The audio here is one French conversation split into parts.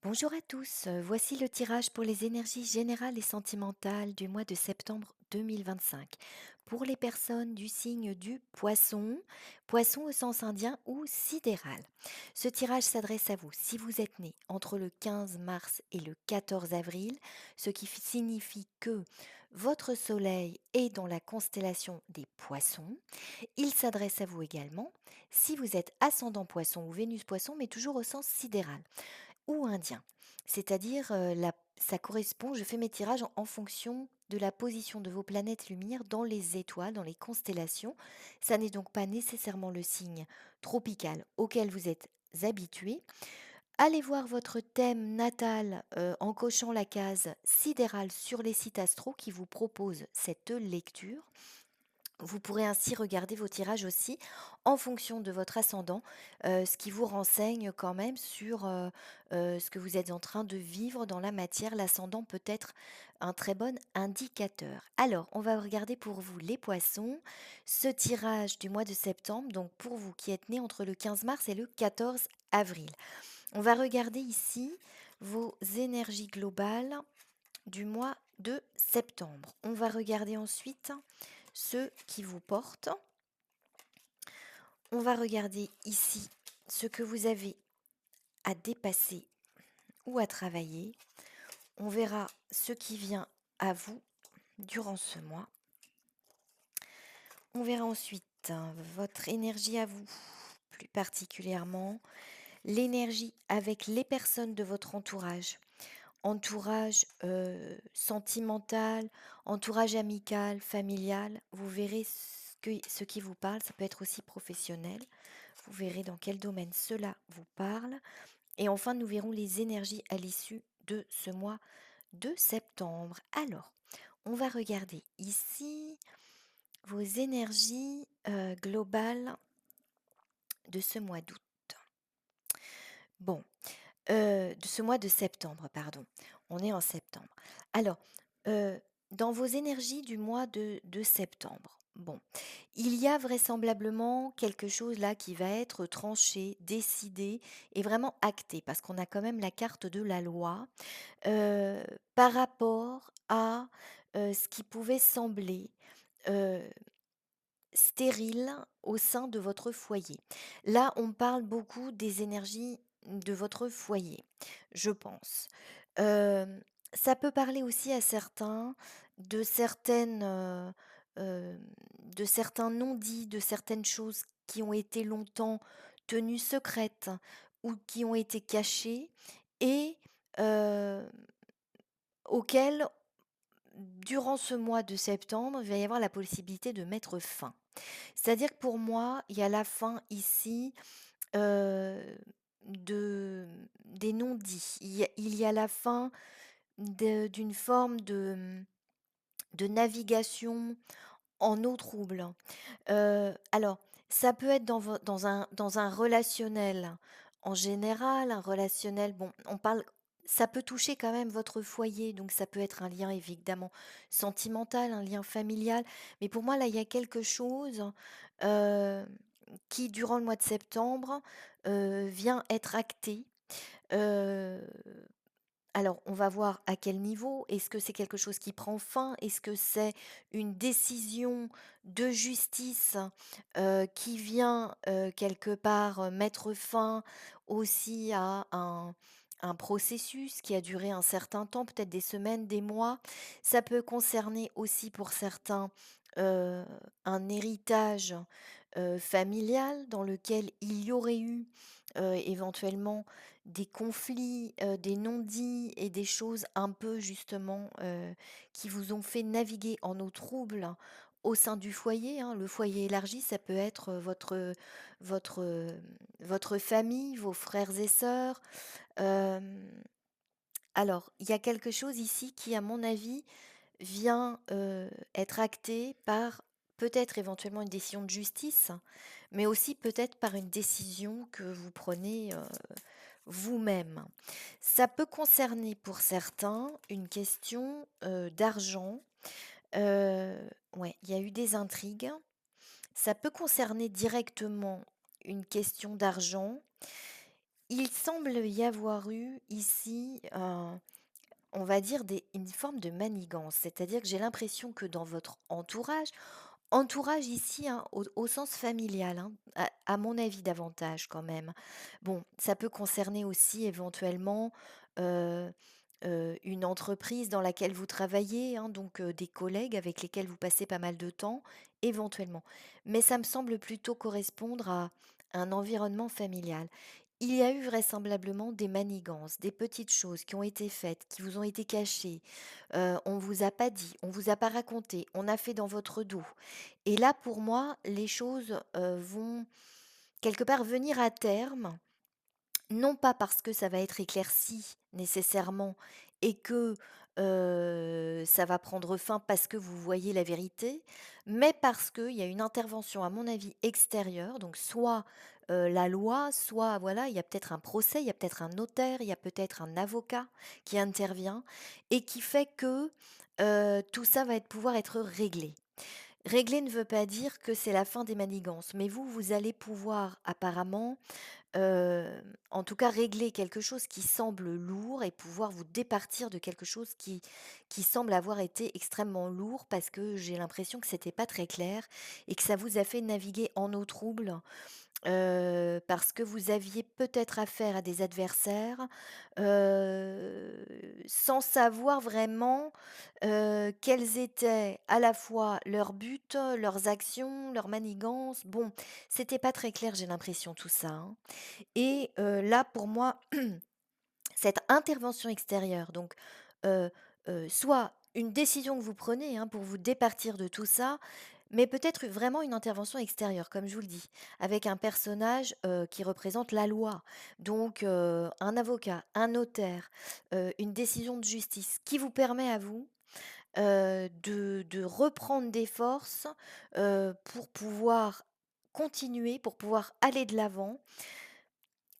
Bonjour à tous, voici le tirage pour les énergies générales et sentimentales du mois de septembre 2025. Pour les personnes du signe du poisson, poisson au sens indien ou sidéral. Ce tirage s'adresse à vous si vous êtes né entre le 15 mars et le 14 avril, ce qui signifie que votre soleil est dans la constellation des poissons. Il s'adresse à vous également si vous êtes ascendant poisson ou Vénus poisson, mais toujours au sens sidéral ou indien. C'est-à-dire, ça correspond je fais mes tirages en fonction de la position de vos planètes lumière dans les étoiles, dans les constellations. Ça n'est donc pas nécessairement le signe tropical auquel vous êtes habitués. Allez voir votre thème natal, en cochant la case sidérale sur les sites astro qui vous proposent cette lecture. Vous pourrez ainsi regarder vos tirages aussi en fonction de votre ascendant, ce qui vous renseigne quand même sur, ce que vous êtes en train de vivre dans la matière. L'ascendant peut être un très bon indicateur. Alors, on va regarder pour vous les poissons, ce tirage du mois de septembre, donc pour vous qui êtes nés entre le 15 mars et le 14 avril. On va regarder ici vos énergies globales du mois de septembre. On va regarder ensuite ceux qui vous portent. On va regarder ici ce que vous avez à dépasser ou à travailler. On verra ce qui vient à vous durant ce mois. On verra ensuite votre énergie à vous, plus particulièrement l'énergie avec les personnes de votre entourage. Entourage sentimental, entourage amical, familial. Vous verrez ce qui vous parle. Ça peut être aussi professionnel. Vous verrez dans quel domaine cela vous parle. Et enfin, nous verrons les énergies à l'issue de ce mois de septembre. Alors, on va regarder ici vos énergies globales de ce mois d'août. Bon, de ce mois de septembre, pardon. On est en septembre. Alors, dans vos énergies du mois de septembre, bon, il y a vraisemblablement quelque chose là qui va être tranché, décidé et vraiment acté, parce qu'on a quand même la carte de la loi, heu, par rapport à, ce qui pouvait sembler, heu, stérile au sein de votre foyer. Là, on parle beaucoup des énergies de votre foyer, je pense. Ça peut parler aussi à certains de certaines, de certains non-dits, de certaines choses qui ont été longtemps tenues secrètes ou qui ont été cachées et heu, auxquelles, durant ce mois de septembre, il va y avoir la possibilité de mettre fin. C'est-à-dire que pour moi, il y a la fin ici, heu, des non-dits. Il y a la fin d'une forme de navigation en eau trouble. Alors, ça peut être dans un relationnel en général, un relationnel, bon, on parle ça peut toucher quand même votre foyer, donc ça peut être un lien évidemment sentimental, un lien familial. Mais pour moi, là, il y a quelque chose, heu, qui durant le mois de septembre, vient être acté. Heu alors, on va voir à quel niveau. Est-ce que c'est quelque chose qui prend fin? Est-ce que c'est une décision de justice, qui vient, quelque part, mettre fin aussi à un processus qui a duré un certain temps, peut-être des semaines, des mois? Ça peut concerner aussi pour certains, heu, un héritage, familial dans lequel il y aurait eu, éventuellement des conflits, des non-dits et des choses un peu justement, qui vous ont fait naviguer en eau trouble au sein du foyer, hein. Le foyer élargi, ça peut être, votre, votre famille, vos frères et sœurs. Hem, alors, il y a quelque chose ici qui, à mon avis, vient, être acté par peut-être éventuellement une décision de justice, mais aussi peut-être par une décision que vous prenez, vous-même. Ça peut concerner pour certains une question, d'argent. Ouais, il y a eu des intrigues. Ça peut concerner directement une question d'argent Il semble y avoir eu ici, on va dire une forme de manigance. C'est-à-dire que j'ai l'impression que dans votre entourage ici, hein, au sens familial, hein, à mon avis davantage quand même. Bon, ça peut concerner aussi éventuellement, heu une entreprise dans laquelle vous travaillez, hein, donc des collègues avec lesquels vous passez pas mal de temps, éventuellement. Mais ça me semble plutôt correspondre à un environnement familial. Il y a eu vraisemblablement des manigances, des petites choses qui ont été faites, qui vous ont été cachées. On vous a pas dit, on vous a pas raconté, on a fait dans votre dos. Et là, pour moi, les choses, vont quelque part venir à terme, non pas parce que ça va être éclairci nécessairement et que, ça va prendre fin parce que vous voyez la vérité, mais parce qu'il y a une intervention à mon avis extérieure, donc soit, la loi, soit voilà, il y a peut-être un procès, il y a peut-être un notaire, il y a peut-être un avocat qui intervient et qui fait que, tout ça va pouvoir être réglé. Réglé ne veut pas dire que c'est la fin des manigances, mais vous, vous allez pouvoir apparemment, en tout cas régler quelque chose qui semble lourd et pouvoir vous départir de quelque chose qui semble avoir été extrêmement lourd parce que j'ai l'impression que c'était pas très clair et que ça vous a fait naviguer en eau trouble. Parce que vous aviez peut-être affaire à des adversaires, heu, sans savoir vraiment, quels étaient à la fois leurs buts, leurs actions, leurs manigances. Bon, c'était pas très clair, j'ai l'impression tout ça, hein. Et là pour moi cette intervention extérieure, donc heu soit une décision que vous prenez, hein, pour vous départir de tout ça, mais peut-être vraiment une intervention extérieure, comme je vous le dis, avec un personnage, qui représente la loi. Donc un avocat, un notaire, une décision de justice qui vous permet à vous, de reprendre des forces, pour pouvoir continuer, pour pouvoir aller de l'avant.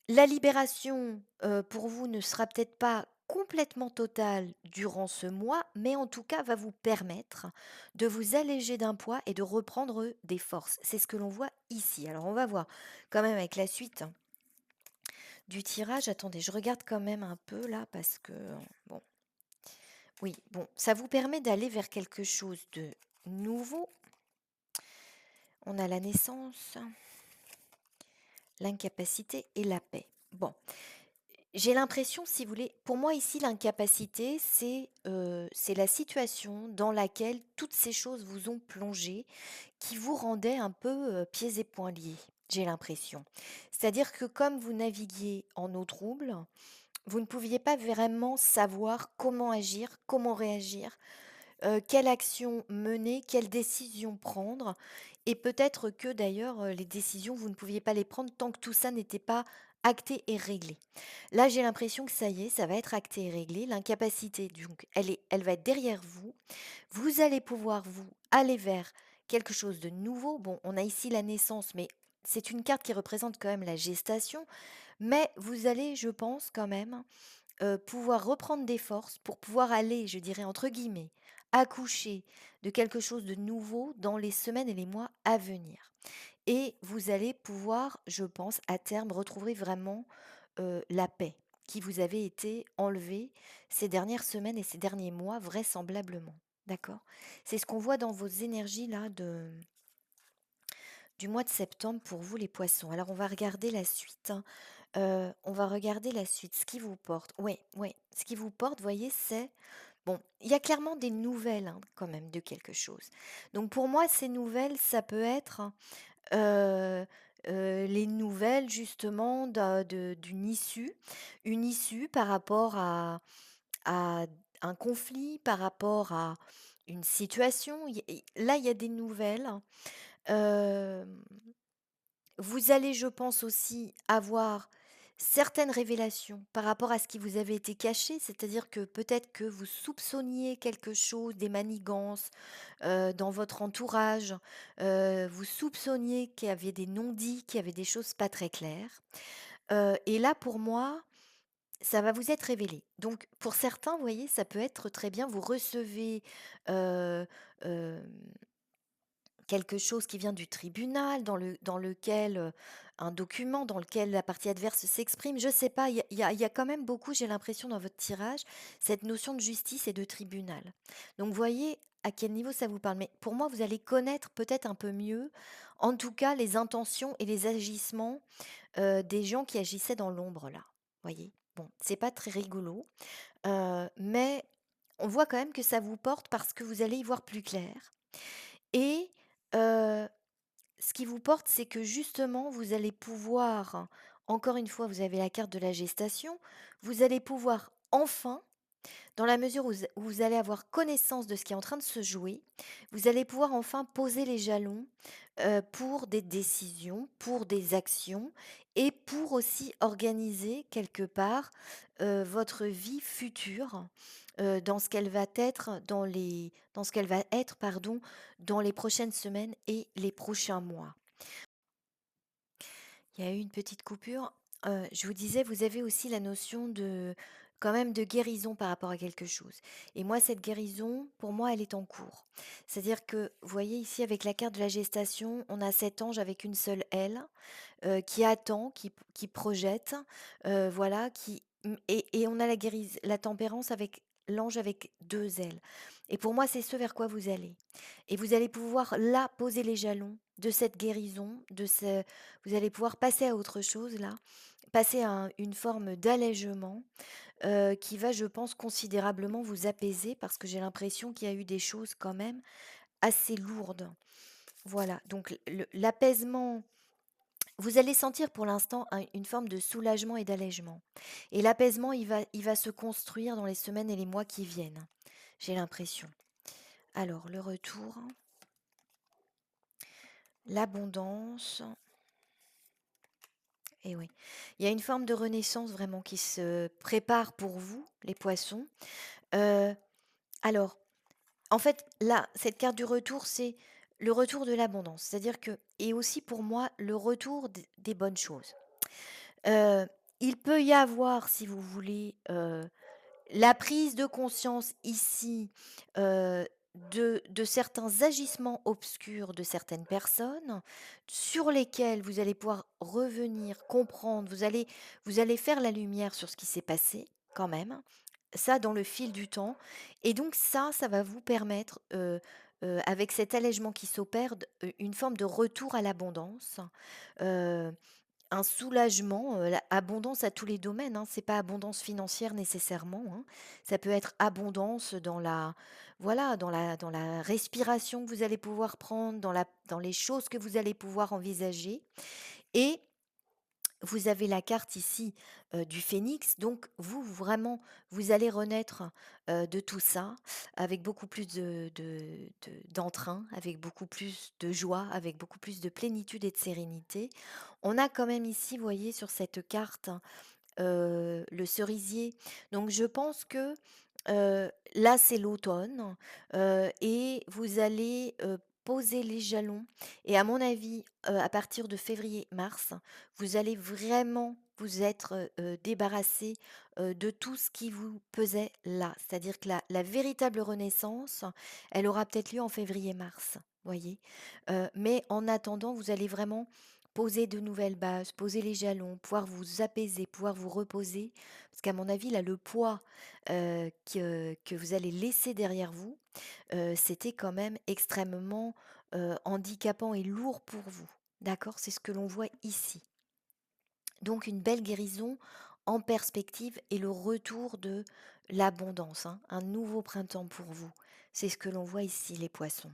La libération, pour vous ne sera peut-être pas complètement totale durant ce mois, mais en tout cas va vous permettre de vous alléger d'un poids et de reprendre des forces. C'est ce que l'on voit ici. Alors on va voir quand même avec la suite du tirage. Attendez, je regarde quand même un peu là parce que bon, oui, bon, ça vous permet d'aller vers quelque chose de nouveau. On a la naissance, l'incapacité et la paix. Bon, j'ai l'impression, si vous voulez, pour moi ici l'incapacité, c'est la situation dans laquelle toutes ces choses vous ont plongé, qui vous rendaient un peu, pieds et poings liés, j'ai l'impression. C'est-à-dire que comme vous naviguiez en eau trouble, vous ne pouviez pas vraiment savoir comment agir, comment réagir, quelle action mener, quelle décision prendre et peut-être que d'ailleurs, les décisions, vous ne pouviez pas les prendre tant que tout ça n'était pas acté et réglé. Là, j'ai l'impression que ça y est, ça va être acté et réglé. L'incapacité, donc, elle va être derrière vous. Vous allez pouvoir vous aller vers quelque chose de nouveau. Bon, on a ici la naissance, mais c'est une carte qui représente quand même la gestation. Mais vous allez, je pense quand même, pouvoir reprendre des forces pour pouvoir aller, je dirais entre guillemets, «accoucher» de quelque chose de nouveau dans les semaines et les mois à venir. Et vous allez pouvoir, je pense, à terme, retrouver vraiment, la paix qui vous avait été enlevée ces dernières semaines et ces derniers mois vraisemblablement. D'accord? C'est ce qu'on voit dans vos énergies là du mois de septembre pour vous les poissons. Alors on va regarder la suite, hein. On va regarder la suite, ce qui vous porte. Oui, oui, ce qui vous porte, voyez, c'est bon, il y a clairement des nouvelles, hein, quand même de quelque chose. Donc pour moi, ces nouvelles, ça peut être, heu les nouvelles justement une issue par rapport à un conflit, par rapport à une situation. Il y a des nouvelles. Hem, vous allez, je pense aussi, avoir certaines révélations par rapport à ce qui vous avait été caché, c'est-à-dire que peut-être que vous soupçonniez quelque chose, des manigances, dans votre entourage, vous soupçonniez qu'il y avait des non-dits, qu'il y avait des choses pas très claires, et là, pour moi, ça va vous être révélé. Donc pour certains, vous voyez, ça peut être très bien, vous recevez, heu, hem quelque chose qui vient du tribunal, dans lequel, un document dans lequel la partie adverse s'exprime. Je sais pas, il y a quand même beaucoup, j'ai l'impression dans votre tirage, cette notion de justice et de tribunal. Donc voyez à quel niveau ça vous parle. Mais pour moi, vous allez connaître peut-être un peu mieux, en tout cas, les intentions et les agissements, des gens qui agissaient dans l'ombre là, voyez? Bon, c'est pas très rigolo, mais on voit quand même que ça vous porte parce que vous allez y voir plus clair et heu ce qui vous porte, c'est que justement, vous allez pouvoir, encore une fois, vous avez la carte de la gestation, vous allez pouvoir enfin, dans la mesure où vous allez avoir connaissance de ce qui est en train de se jouer, vous allez pouvoir enfin poser les jalons, pour des décisions, pour des actions et pour aussi organiser quelque part, votre vie future, dans ce qu'elle va être dans ce qu'elle va être, pardon, dans les prochaines semaines et les prochains mois. Il y a eu une petite coupure. Je vous disais, vous avez aussi la notion de quand même de guérison par rapport à quelque chose. Et moi, cette guérison, pour moi, elle est en cours. C'est-à-dire que, vous voyez ici avec la carte de la gestation, on a cet ange avec une seule aile qui attend, qui projette, voilà, et on a la tempérance avec l'ange avec 2 ailes. Et pour moi, c'est ce vers quoi vous allez. Et vous allez pouvoir là poser les jalons de cette guérison, vous allez pouvoir passer à autre chose là, passer à une forme d'allègement qui va, je pense, considérablement vous apaiser parce que j'ai l'impression qu'il y a eu des choses quand même assez lourdes. Voilà, donc l'apaisement, vous allez sentir pour l'instant une forme de soulagement et d'allègement. Et l'apaisement, il va se construire dans les semaines et les mois qui viennent. J'ai l'impression. Alors, le retour, l'abondance. Et oui, il y a une forme de renaissance vraiment qui se prépare pour vous, les poissons. Euh, alors, en fait, là, cette carte du retour, c'est le retour de l'abondance. C'est-à-dire que, et aussi pour moi, le retour des bonnes choses. Heu, il peut y avoir, si vous voulez, la prise de conscience ici, de certains agissements obscurs de certaines personnes, sur lesquels vous allez pouvoir revenir, comprendre, vous allez faire la lumière sur ce qui s'est passé, quand même. Ça, dans le fil du temps et donc ça va vous permettre, avec cet allègement qui s'opère, une forme de retour à l'abondance, heu un soulagement, la abondance à tous les domaines, hein. C'est pas abondance financière nécessairement, hein. Ça peut être abondance dans la voilà, dans la respiration que vous allez pouvoir prendre, dans les choses que vous allez pouvoir envisager et vous avez la carte ici, du phénix, donc vous, vraiment, vous allez renaître, de tout ça avec beaucoup plus d'entrain, avec beaucoup plus de joie, avec beaucoup plus de plénitude et de sérénité. On a quand même ici, vous voyez, sur cette carte, le cerisier. Donc je pense que, là, c'est l'automne, et vous allez, poser les jalons et à mon avis, à partir de février-mars, vous allez vraiment vous être, débarrassé, de tout ce qui vous pesait là. C'est-à-dire que la véritable renaissance, elle aura peut-être lieu en février-mars, voyez? Mais en attendant, vous allez vraiment poser de nouvelles bases, poser les jalons, pouvoir vous apaiser, pouvoir vous reposer. Parce qu'à mon avis, là, le poids que vous allez laisser derrière vous, c'était quand même extrêmement handicapant et lourd pour vous. D'accord? C'est ce que l'on voit ici. Donc une belle guérison en perspective et le retour de l'abondance, hein, un nouveau printemps pour vous. C'est ce que l'on voit ici, les poissons.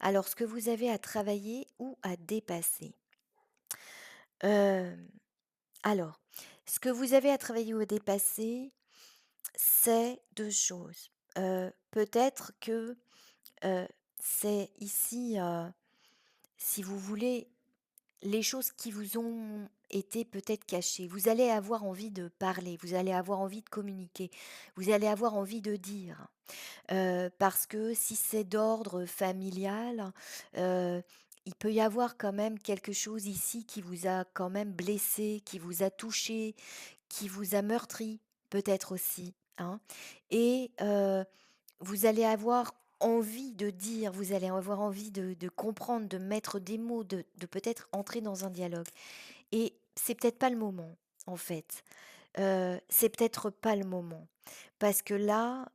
Alors, ce que vous avez à travailler ou à dépasser. Hem, alors, ce que vous avez à travailler ou à dépasser, c'est 2 choses. Peut-être que, heu, c'est ici, si vous voulez, les choses qui vous ont été peut-être cachées. Vous allez avoir envie de parler, vous allez avoir envie de communiquer, vous allez avoir envie de dire. Parce que si c'est d'ordre familial, heu, il peut y avoir quand même quelque chose ici qui vous a quand même blessé, qui vous a touché, qui vous a meurtri, peut-être aussi, hein et vous allez avoir envie de dire, vous allez avoir envie de comprendre, de mettre des mots, de peut-être entrer dans un dialogue et c'est peut-être pas le moment, en fait. C'est peut-être pas le moment parce que là,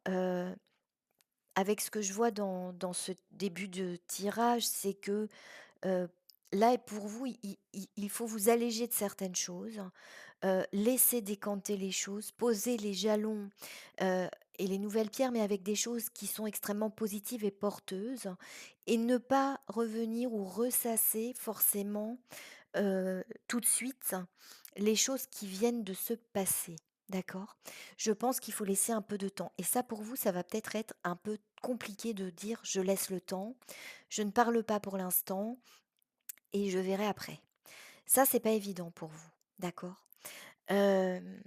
avec ce que je vois dans ce début de tirage, c'est que, heu, là, pour vous, il faut vous alléger de certaines choses, laisser décanter les choses, poser les jalons, heu et les nouvelles pierres, mais avec des choses qui sont extrêmement positives et porteuses et ne pas revenir ou ressasser forcément tout de suite les choses qui viennent de se passer, d'accord? Je pense qu'il faut laisser un peu de temps et ça pour vous, ça va peut-être être un peu compliqué de dire: «Je laisse le temps, je ne parle pas pour l'instant et je verrai après». Ça, c'est pas évident pour vous, d'accord? Hem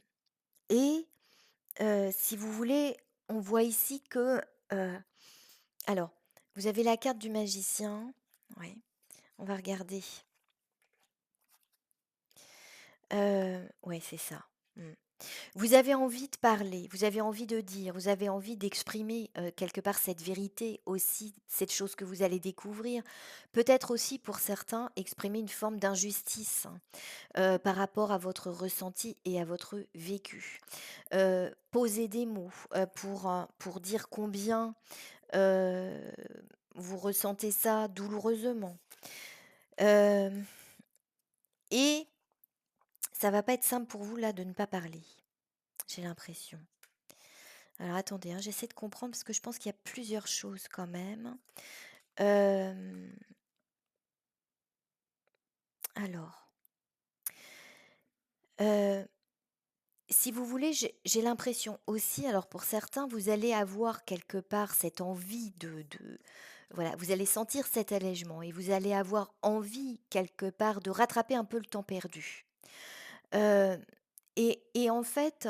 et si vous voulez, on voit ici que, heu alors, vous avez la carte du magicien, ouais, on va regarder. Ouais, c'est ça. Mmh. Vous avez envie de parler, vous avez envie de dire, vous avez envie d'exprimer, quelque part cette vérité aussi, cette chose que vous allez découvrir. Peut-être aussi pour certains exprimer une forme d'injustice, hein, par rapport à votre ressenti et à votre vécu. Poser des mots, pour dire combien, heu, vous ressentez ça douloureusement. Hem et ça va pas être simple pour vous là de ne pas parler, j'ai l'impression. Alors attendez, hein, j'essaie de comprendre parce que je pense qu'il y a plusieurs choses quand même. Hem, alors, heu, si vous voulez, j'ai l'impression aussi, alors pour certains, vous allez avoir quelque part cette envie de voilà, vous allez sentir cet allègement et vous allez avoir envie quelque part de rattraper un peu le temps perdu. Heu et en fait,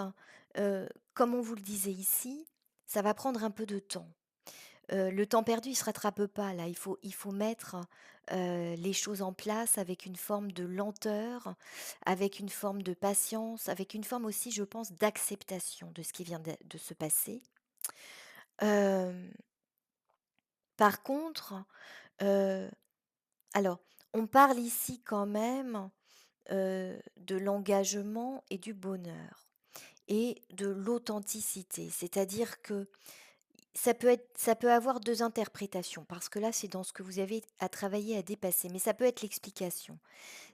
comme on vous le disait ici, ça va prendre un peu de temps. Le temps perdu, il se rattrape pas là. Il faut mettre, les choses en place avec une forme de lenteur, avec une forme de patience, avec une forme aussi, je pense, d'acceptation de ce qui vient de se passer. Hem, par contre, heu, alors on parle ici quand même, de l'engagement et du bonheur et de l'authenticité. C'est-à-dire que ça peut avoir 2 interprétations parce que là, c'est dans ce que vous avez à travailler, à dépasser, mais ça peut être l'explication.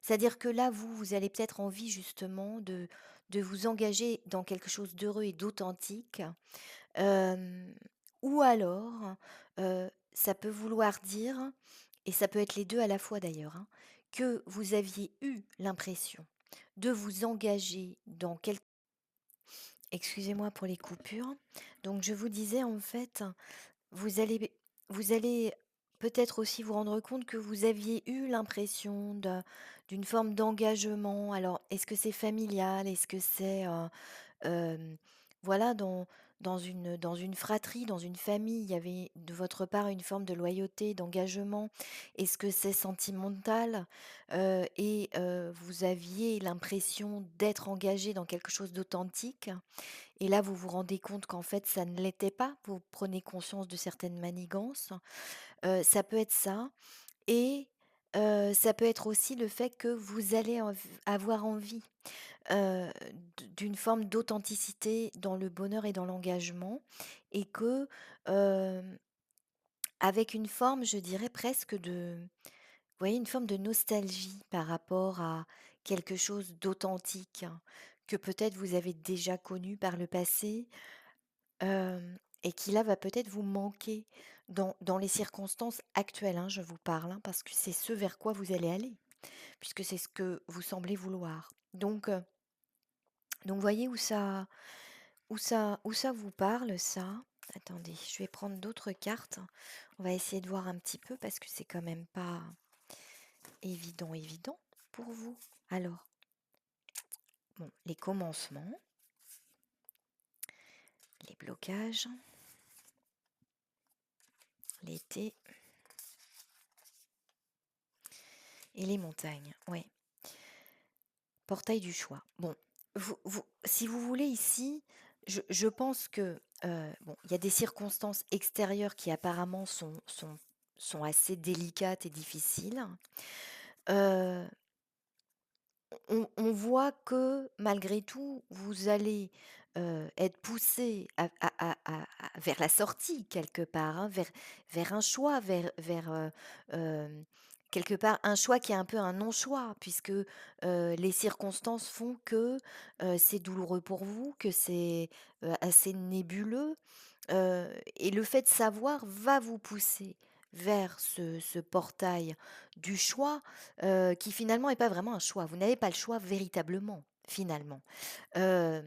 C'est-à-dire que là, vous allez peut-être envie justement de vous engager dans quelque chose d'heureux et d'authentique, hem, ou alors, ça peut vouloir dire et ça peut être les 2 à la fois d'ailleurs, hein, que vous aviez eu l'impression de vous engager dans quelque excusez-moi pour les coupures. Donc je vous disais en fait vous allez peut-être aussi vous rendre compte que vous aviez eu l'impression d'une forme d'engagement. Alors, est-ce que c'est familial? Est-ce que c'est, voilà, dans une fratrie, dans une famille, il y avait de votre part une forme de loyauté, d'engagement? Est-ce que c'est sentimental? Vous aviez l'impression d'être engagé dans quelque chose d'authentique? Et là, vous vous rendez compte qu'en fait, ça ne l'était pas. Vous prenez conscience de certaines manigances. Ça peut être ça et ça peut être aussi le fait que vous allez avoir envie, d'une forme d'authenticité dans le bonheur et dans l'engagement et que, hem, avec une forme, je dirais presque de vous voyez, une forme de nostalgie par rapport à quelque chose d'authentique, hein, que peut-être vous avez déjà connu par le passé. Et qui là va peut-être vous manquer dans les circonstances actuelles, hein, je vous parle, hein, parce que c'est ce vers quoi vous allez aller, puisque c'est ce que vous semblez vouloir. Donc voyez où ça vous parle ça? Attendez, je vais prendre d'autres cartes. On va essayer de voir un petit peu parce que c'est quand même pas évident, évident pour vous. Alors, bon, les commencements, les blocages, l'été et les montagnes. Ouais. Portail du choix. Bon, si vous voulez ici, je pense que bon, il y a des circonstances extérieures qui apparemment sont assez délicates et difficiles. Heu, on voit que malgré tout, vous allez, être poussé vers la sortie quelque part, hein, vers un choix, quelque part un choix qui est un peu un non-choix puisque, les circonstances font que, c'est douloureux pour vous, que c'est, assez nébuleux. Et le fait de savoir va vous pousser vers ce portail du choix, qui finalement est pas vraiment un choix. Vous n'avez pas le choix véritablement, finalement. Hem,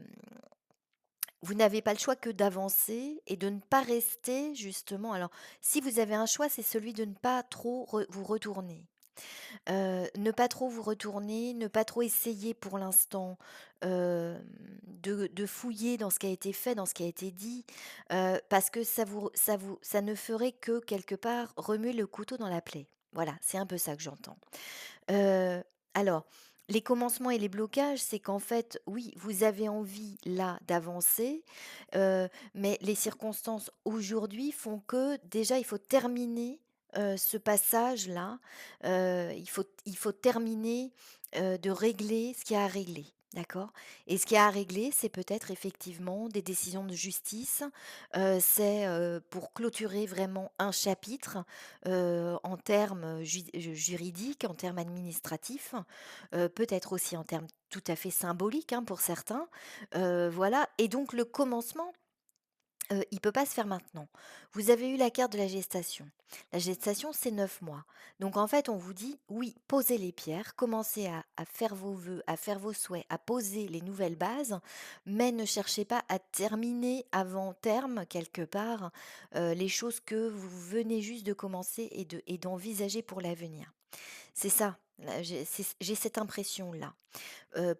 vous n'avez pas le choix que d'avancer et de ne pas rester justement alors si vous avez un choix, c'est celui de ne pas trop vous retourner. Ne pas trop vous retourner, ne pas trop essayer pour l'instant, de fouiller dans ce qui a été fait, dans ce qui a été dit, parce que ça ne ferait que quelque part remuer le couteau dans la plaie. Voilà, c'est un peu ça que j'entends. Heu, alors, les commencements et les blocages, c'est qu'en fait, oui, vous avez envie là d'avancer, mais les circonstances aujourd'hui font que déjà il faut terminer, ce passage-là, il faut terminer, de régler ce qu'il y a à régler, d'accord? Et ce qu'il y a à régler, c'est peut-être effectivement des décisions de justice, c'est, pour clôturer vraiment un chapitre, en termes, juridiques, en termes administratifs, peut-être aussi en termes tout à fait symboliques, hein, pour certains. Voilà et donc le commencement, il peut pas se faire maintenant. Vous avez eu la carte de la gestation. La gestation, c'est 9 mois. Donc en fait, on vous dit: «Oui, posez les pierres, commencez à faire vos vœux, à faire vos souhaits, à poser les nouvelles bases, mais ne cherchez pas à terminer avant terme, quelque part, les choses que vous venez juste de commencer et d'envisager pour l'avenir». C'est ça, là, j'ai cette impression-là.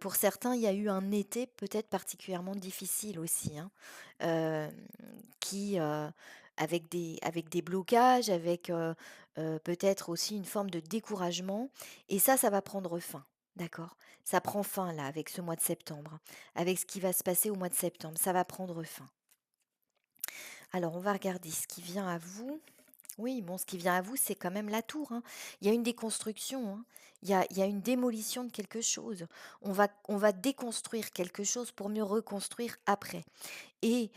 Pour certains, il y a eu un été peut-être particulièrement difficile aussi, hein, hem, qui, avec des blocages, peut-être aussi une forme de découragement et ça va prendre fin, d'accord? Ça prend fin là avec ce mois de septembre, avec ce qui va se passer au mois de septembre, ça va prendre fin. Alors on va regarder ce qui vient à vous. Oui, bon, ce qui vient à vous, c'est quand même la tour, hein. Il y a une déconstruction, hein. Il y a une démolition de quelque chose. On va déconstruire quelque chose pour mieux reconstruire après. Et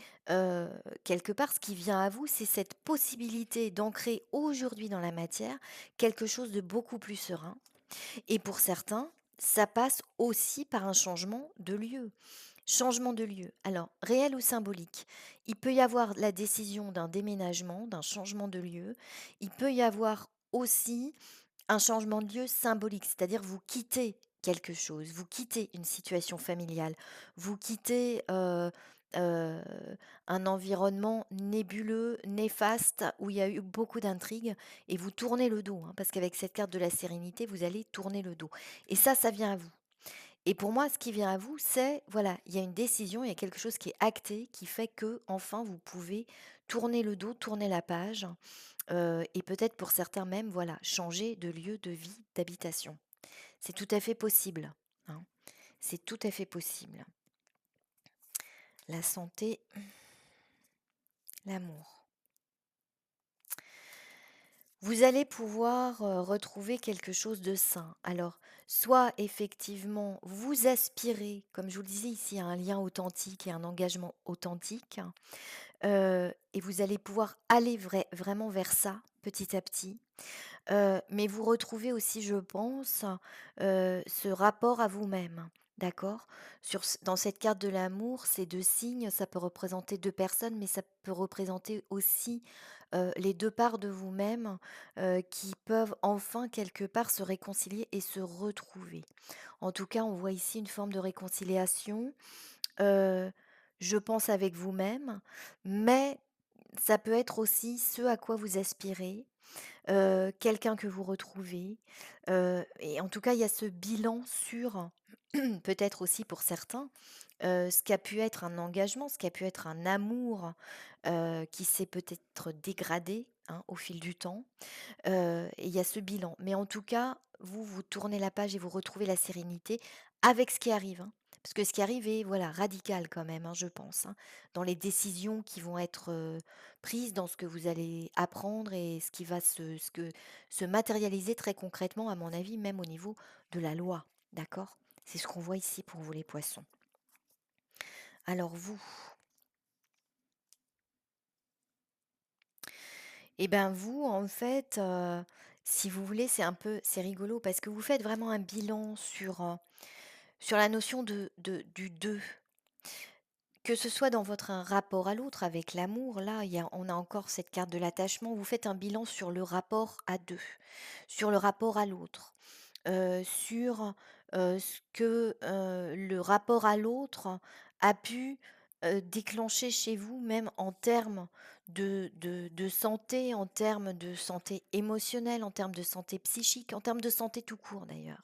quelque part, ce qui vient à vous, c'est cette possibilité d'ancrer aujourd'hui dans la matière quelque chose de beaucoup plus serein. Et pour certains, ça passe aussi par un changement de lieu. Changement de lieu. Alors, réel ou symbolique? Il peut y avoir la décision d'un déménagement, d'un changement de lieu. Il peut y avoir aussi un changement de lieu symbolique, c'est-à-dire vous quittez quelque chose, vous quittez une situation familiale, vous quittez euh, un environnement nébuleux, néfaste, où il y a eu beaucoup d'intrigues, et vous tournez le dos, hein, parce qu'avec cette carte de la sérénité, vous allez tourner le dos. Et ça vient à vous. Et pour moi, ce qui vient à vous, c'est, voilà, il y a une décision, il y a quelque chose qui est acté, qui fait que enfin vous pouvez tourner le dos, tourner la page, et peut-être pour certains même, voilà, changer de lieu de vie, d'habitation. C'est tout à fait possible, hein. C'est tout à fait possible. La santé, l'amour. Vous allez pouvoir, retrouver quelque chose de sain. Alors, soit effectivement vous aspirez, comme je vous le disais ici, à un lien authentique et un engagement authentique. Et vous allez pouvoir aller vraiment vers ça, petit à petit. Mais vous retrouvez aussi, je pense, ce rapport à vous-même, d'accord? Dans cette carte de l'amour, ces 2 signes, ça peut représenter 2 personnes, mais ça peut représenter aussi, les 2 parts de vous-même, qui peuvent enfin quelque part se réconcilier et se retrouver. En tout cas, on voit ici une forme de réconciliation, heu, je pense avec vous-même, mais ça peut être aussi ce à quoi vous aspirez, quelqu'un que vous retrouvez, et en tout cas, il y a ce bilan sur peut-être aussi pour certains, ce qui a pu être un engagement, ce qui a pu être un amour, qui s'est peut-être dégradé, hein, au fil du temps, et il y a ce bilan. Mais en tout cas, vous tournez la page et vous retrouvez la sérénité avec ce qui arrive, hein. Parce que ce qui arrive est, voilà, radical quand même, hein, je pense, hein, dans les décisions qui vont être, prises, dans ce que vous allez apprendre et ce qui va se matérialiser très concrètement, à mon avis, même au niveau de la loi, d'accord? C'est ce qu'on voit ici pour vous les poissons. Alors vous, eh ben vous, en fait, si vous voulez, c'est rigolo parce que vous faites vraiment un bilan sur la notion du «deux». Que ce soit dans votre rapport à l'autre, avec l'amour, là, on a encore cette carte de l'attachement. Vous faites un bilan sur le rapport à 2, sur le rapport à l'autre, sur, ce que, le rapport à l'autre a pu, déclencher chez vous, même en termes de santé, en termes de santé émotionnelle, en termes de santé psychique, en termes de santé tout court d'ailleurs.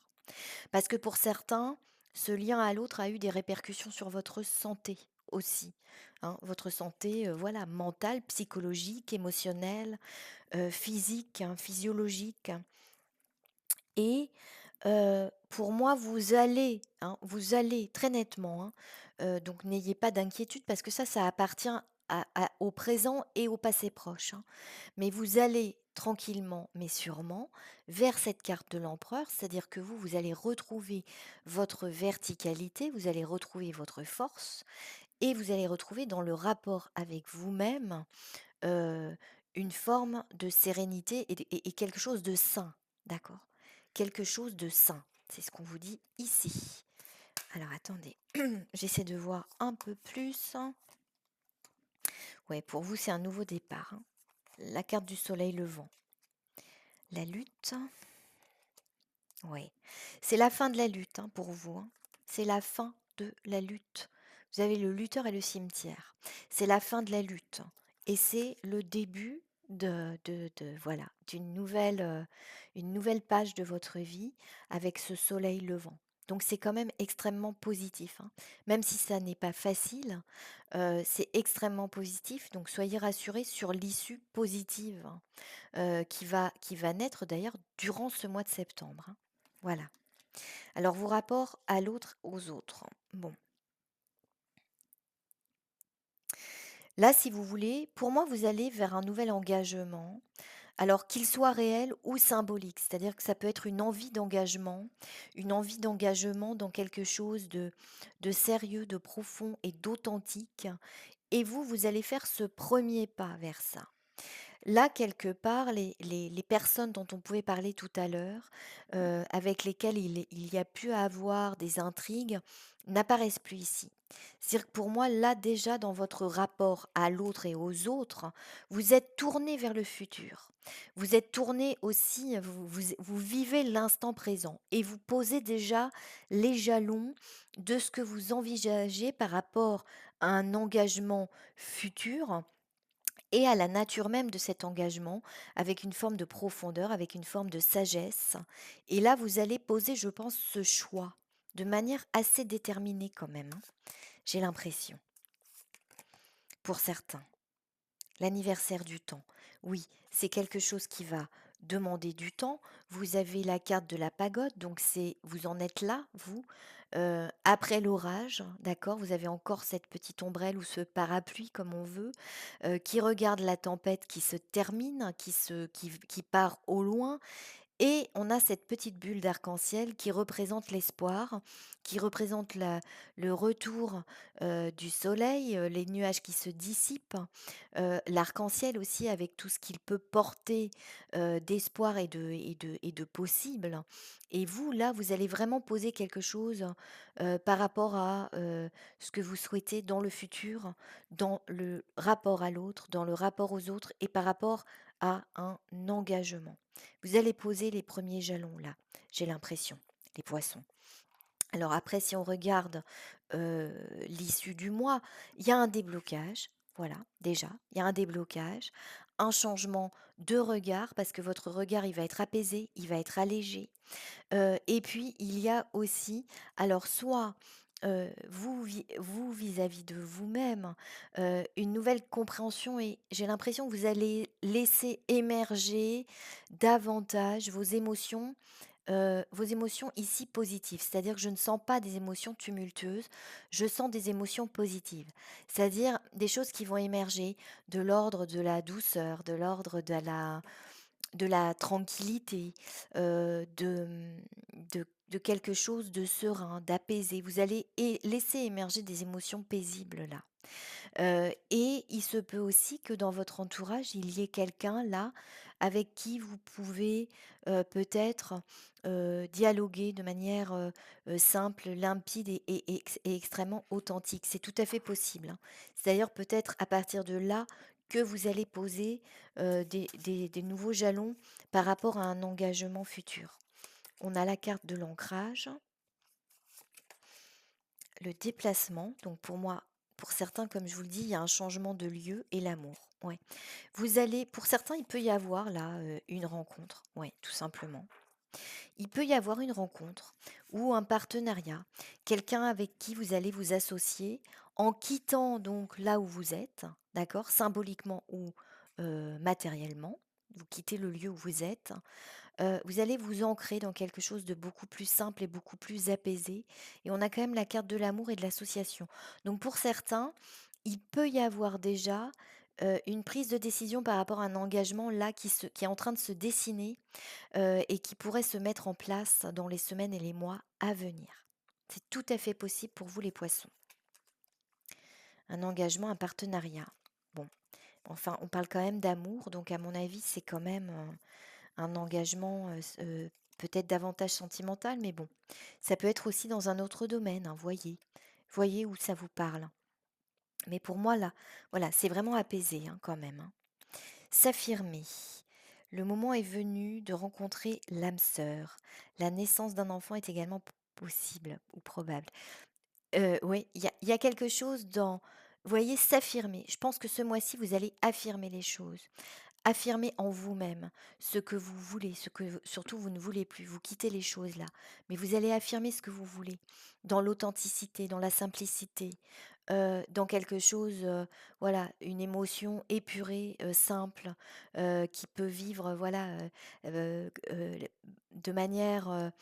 Parce que pour certains, ce lien à l'autre a eu des répercussions sur votre santé aussi, hein. Votre santé, voilà, mentale, psychologique, émotionnelle, physique, hein, physiologique. Et pour moi, vous allez très nettement, hein, donc n'ayez pas d'inquiétude parce que ça appartient au présent et au passé proche, hein. Mais vous allez tranquillement, mais sûrement, vers cette carte de l'empereur, c'est-à-dire que vous allez retrouver votre verticalité, vous allez retrouver votre force et vous allez retrouver dans le rapport avec vous-même, heu, une forme de sérénité et quelque chose de sain, d'accord? Quelque chose de sain, c'est ce qu'on vous dit ici. Alors attendez, j'essaie de voir un peu plus. Ouais, pour vous, c'est un nouveau départ, hein. La carte du soleil levant. La lutte, oui. C'est la fin de la lutte, hein, pour vous, hein. C'est la fin de la lutte. Vous avez le lutteur et le cimetière. C'est la fin de la lutte et c'est le début voilà, une nouvelle page de votre vie avec ce soleil levant. Donc c'est quand même extrêmement positif, hein. Même si ça n'est pas facile, c'est extrêmement positif. Donc soyez rassurés sur l'issue positive, hein, qui va naître d'ailleurs durant ce mois de septembre, hein. Voilà. Alors vos rapports à l'autre, aux autres. Bon, là, si vous voulez, pour moi, vous allez vers un nouvel engagement, alors qu'il soit réel ou symbolique. C'est-à-dire que ça peut être une envie d'engagement dans quelque chose de sérieux, de profond et d'authentique. Et vous allez faire ce premier pas vers ça. Là, quelque part, les personnes dont on pouvait parler tout à l'heure, avec lesquelles il y a pu avoir des intrigues, n'apparaissent plus ici. C'est-à-dire que pour moi, là, déjà, dans votre rapport à l'autre et aux autres, vous êtes tourné vers le futur. Vous êtes tourné aussi, vous vivez l'instant présent et vous posez déjà les jalons de ce que vous envisagez par rapport à un engagement futur et à la nature même de cet engagement, avec une forme de profondeur, avec une forme de sagesse. Et là, vous allez poser, je pense, ce choix de manière assez déterminée quand même, hein, j'ai l'impression, pour certains. L'anniversaire du temps. Oui, c'est quelque chose qui va demander du temps. Vous avez la carte de la pagode, donc vous en êtes là, vous, après l'orage, d'accord? Vous avez encore cette petite ombrelle ou ce parapluie, comme on veut, qui regarde la tempête qui se termine, qui part au loin et on a cette petite bulle d'arc-en-ciel qui représente l'espoir, qui représente le retour, du soleil, les nuages qui se dissipent, l'arc-en-ciel aussi avec tout ce qu'il peut porter, d'espoir et de possible. Et vous, là, vous allez vraiment poser quelque chose, par rapport à, ce que vous souhaitez dans le futur, dans le rapport à l'autre, dans le rapport aux autres et par rapport à un engagement. Vous allez poser les premiers jalons là, j'ai l'impression, les poissons. Alors après, si on regarde, l'issue du mois, il y a un déblocage, voilà, déjà, il y a un déblocage, un changement de regard parce que votre regard, il va être apaisé, il va être allégé. Et puis il y a aussi, alors soit, vous vis-à-vis de vous-même, une nouvelle compréhension et j'ai l'impression que vous allez laisser émerger davantage vos émotions, vos émotions ici positives. C'est-à-dire que je ne sens pas des émotions tumultueuses, je sens des émotions positives. C'est-à-dire des choses qui vont émerger de l'ordre de la douceur, de l'ordre de la tranquillité, de quelque chose de serein, d'apaisé. Vous allez laisser émerger des émotions paisibles là. Et il se peut aussi que dans votre entourage, il y ait quelqu'un là, avec qui vous pouvez, peut-être, dialoguer de manière, simple, limpide et extrêmement authentique. C'est tout à fait possible, hein. C'est d'ailleurs peut-être à partir de là que vous allez poser, des nouveaux jalons par rapport à un engagement futur. On a la carte de l'ancrage, le déplacement, donc pour moi, pour certains, comme je vous le dis, il y a un changement de lieu et l'amour. Ouais. Vous allez pour certains, il peut y avoir là, une rencontre, ouais, tout simplement. Il peut y avoir une rencontre ou un partenariat, quelqu'un avec qui vous allez vous associer en quittant donc là où vous êtes, d'accord? Symboliquement ou, matériellement. Vous quittez le lieu où vous êtes. Vous allez vous ancrer dans quelque chose de beaucoup plus simple et beaucoup plus apaisé et on a quand même la carte de l'amour et de l'association. Donc pour certains, il peut y avoir déjà, une prise de décision par rapport à un engagement là qui est en train de se dessiner, et qui pourrait se mettre en place dans les semaines et les mois à venir. C'est tout à fait possible pour vous les poissons. Un engagement, un partenariat. Bon, enfin on parle quand même d'amour, donc à mon avis c'est quand même, un engagement, peut-être davantage sentimental, mais bon, ça peut être aussi dans un autre domaine, hein, voyez. Voyez où ça vous parle. Mais pour moi, là, voilà, c'est vraiment apaisé, hein, quand même, hein. S'affirmer. Le moment est venu de rencontrer l'âme sœur. La naissance d'un enfant est également possible ou probable. Oui, il y a quelque chose dans, vous voyez, s'affirmer. Je pense que ce mois-ci, vous allez affirmer les choses. Affirmez en vous-même ce que vous voulez, ce que surtout vous ne voulez plus. Vous quittez les choses là, mais vous allez affirmer ce que vous voulez, dans l'authenticité, dans la simplicité, dans quelque chose, voilà, une émotion épurée, simple, qui peut vivre, voilà, de manière,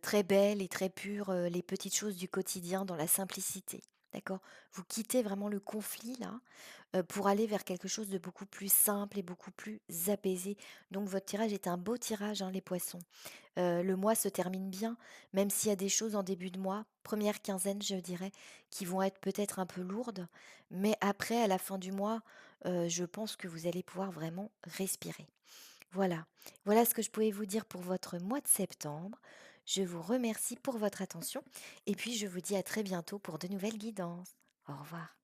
très belle et très pure, les petites choses du quotidien dans la simplicité. D'accord? Vous quittez vraiment le conflit là, pour aller vers quelque chose de beaucoup plus simple et beaucoup plus apaisé. Donc votre tirage est un beau tirage, hein, les poissons. Le mois se termine bien, même s'il y a des choses en début de mois, première quinzaine, je dirais, qui vont être peut-être un peu lourdes, mais après, à la fin du mois, je pense que vous allez pouvoir vraiment respirer. Voilà, voilà ce que je pouvais vous dire pour votre mois de septembre. Je vous remercie pour votre attention et puis je vous dis à très bientôt pour de nouvelles guidances. Au revoir.